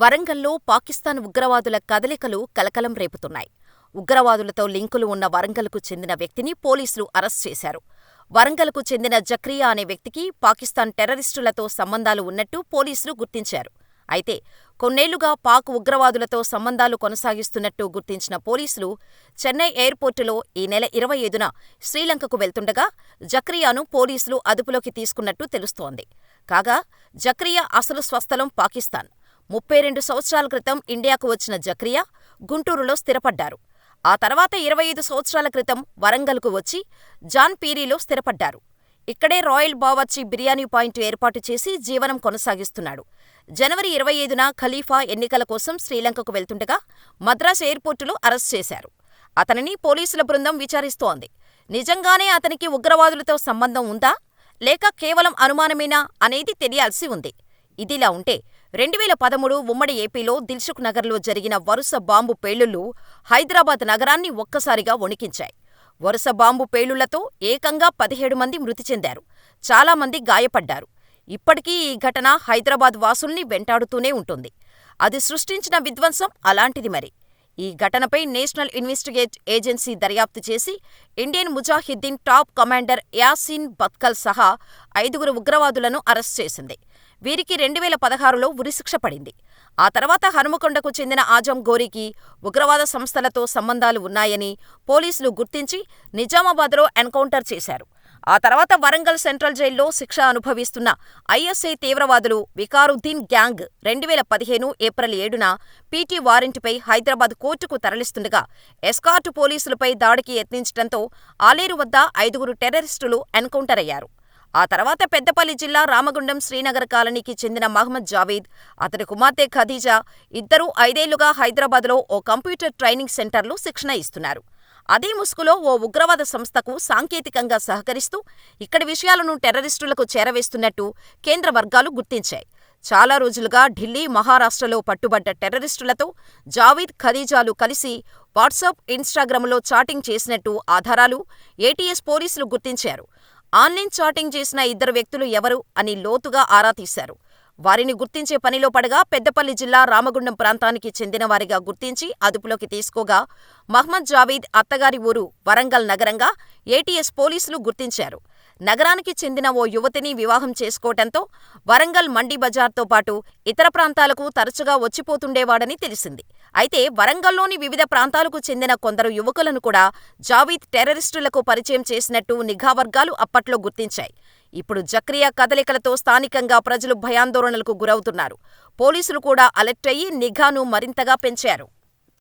వరంగల్లో పాకిస్తాన్ ఉగ్రవాదుల కదలికలు కలకలం రేపుతున్నాయి. ఉగ్రవాదులతో లింకులు ఉన్న వరంగల్కు చెందిన వ్యక్తిని పోలీసులు అరెస్ట్ చేశారు. వరంగల్కు చెందిన జక్రియా అనే వ్యక్తికి పాకిస్తాన్ టెర్రరిస్టులతో సంబంధాలు ఉన్నట్టు పోలీసులు గుర్తించారు. అయితే కొన్నేళ్లుగా పాక్ ఉగ్రవాదులతో సంబంధాలు కొనసాగిస్తున్నట్టు గుర్తించిన పోలీసులు చెన్నై ఎయిర్పోర్టులో ఈ నెల 25న శ్రీలంకకు వెళ్తుండగా జక్రియాను పోలీసులు అదుపులోకి తీసుకున్నట్టు తెలుస్తోంది. కాగా జక్రియా అసలు స్వస్థలం పాకిస్తాన్. 32 సంవత్సరాల క్రితం ఇండియాకు వచ్చిన జక్రియా గుంటూరులో స్థిరపడ్డారు. ఆ తర్వాత 25 సంవత్సరాల క్రితం వరంగల్కు వచ్చి జాన్పీరిలో స్థిరపడ్డారు. ఇక్కడే రాయల్ బావర్చి బిర్యానీ పాయింట్ ఏర్పాటు చేసి జీవనం కొనసాగిస్తున్నాడు. జనవరి 25న ఖలీఫా ఎన్నికల కోసం శ్రీలంకకు వెళ్తుండగా మద్రాస్ ఎయిర్పోర్టులో అరెస్ట్ చేశారు. అతనిని పోలీసుల బృందం విచారిస్తోంది. నిజంగానే అతనికి ఉగ్రవాదులతో సంబంధం ఉందా, లేక కేవలం అనుమానమేనా అనేది తెలియాల్సి ఉంది. ఇదిలా ఉంటే 2013 ఉమ్మడి ఏపీలో దిల్సుఖ్ నగర్లో జరిగిన వరుస బాంబు పేలుళ్లు హైదరాబాద్ నగరాన్ని ఒక్కసారిగా వణికించాయి. వరుస బాంబు పేలుళ్లతో ఏకంగా 17 మంది మృతి చెందారు. చాలామంది గాయపడ్డారు. ఇప్పటికీ ఈ ఘటన హైదరాబాద్ వాసుల్ని వెంటాడుతూనే ఉంటుంది. అది సృష్టించిన విధ్వంసం అలాంటిది మరి. ఈ ఘటనపై నేషనల్ ఇన్వెస్టిగేట్ ఏజెన్సీ దర్యాప్తు చేసి ఇండియన్ ముజాహిద్దీన్ టాప్ కమాండర్ యాసిన్ బత్కల్ సహా 5గురు ఉగ్రవాదులను అరెస్ట్ చేసింది. వీరికి 2016లో ఉరిశిక్ష పడింది. ఆ తర్వాత హనుమకొండకు చెందిన ఆజం గోరికి ఉగ్రవాద సంస్థలతో సంబంధాలు ఉన్నాయని పోలీసులు గుర్తించి నిజామాబాద్లో ఎన్కౌంటర్ చేశారు. ఆ తర్వాత వరంగల్ సెంట్రల్ జైల్లో శిక్ష అనుభవిస్తున్న ఐఎస్ఐ తీవ్రవాదులు Vikaruddin gang 2015 April 7న PT వారెంటుపై Hyderabad కోర్టుకు తరలిస్తుండగా ఎస్కార్ట్ పోలీసులపై దాడికి యత్నించడంతో ఆలేరు వద్ద 5గురు టెర్రరిస్టులు ఎన్కౌంటర్ అయ్యారు. ఆ తర్వాత పెద్దపల్లి జిల్లా రామగుండం శ్రీనగర్ కాలనీకి చెందిన మహ్మద్ జావేద్, అతడి కుమార్తె ఖదీజా ఇద్దరూ 5ఏళ్లుగా హైదరాబాద్లో ఓ కంప్యూటర్ ట్రైనింగ్ సెంటర్లో శిక్షణ ఇస్తున్నారు. అదే ముసుగులో ఓ ఉగ్రవాద సంస్థకు సాంకేతికంగా సహకరిస్తూ ఇక్కడి విషయాలను టెర్రరిస్టులకు చేరవేస్తున్నట్టు కేంద్ర వర్గాలు గుర్తించాయి. చాలా రోజులుగా ఢిల్లీ, మహారాష్ట్రలో పట్టుబడ్డ టెర్రరిస్టులతో జావేద్, ఖదీజాలు కలిసి వాట్సాప్, ఇన్స్టాగ్రామ్లో చాటింగ్ చేసినట్టు ఆధారాలు ఏటీఎస్ పోలీసులు గుర్తించారు. ఆన్లైన్ చాటింగ్ చేసిన ఇద్దరు వ్యక్తులు ఎవరు అని లోతుగా ఆరా తీశారు. వారిని గుర్తించే పనిలో పడగా పెద్దపల్లి జిల్లా రామగుండం ప్రాంతానికి చెందినవారిగా గుర్తించి అదుపులోకి తీసుకోగా మహ్మద్ జావేద్ అత్తగారి ఊరు వరంగల్ నగరంగా ఏటీఎస్ పోలీసులు గుర్తించారు. నగరానికి చెందిన ఓ యువతిని వివాహం చేసుకోవటంతో వరంగల్ మండీ బజార్తో పాటు ఇతర ప్రాంతాలకు తరచుగా వచ్చిపోతుండేవాడని తెలిసింది. అయితే వరంగల్లోని వివిధ ప్రాంతాలకు చెందిన కొందరు యువకులను కూడా జావేద్ టెర్రరిస్టులకు పరిచయం చేసినట్టు నిఘా వర్గాలు అప్పట్లో గుర్తించాయి. ఇప్పుడు జక్రియా కదలికలతో స్థానికంగా ప్రజలు భయాందోళనలకు గురవుతున్నారు. పోలీసులు కూడా అలర్ట్ అయ్యి నిఘాను మరింతగా పెంచారు.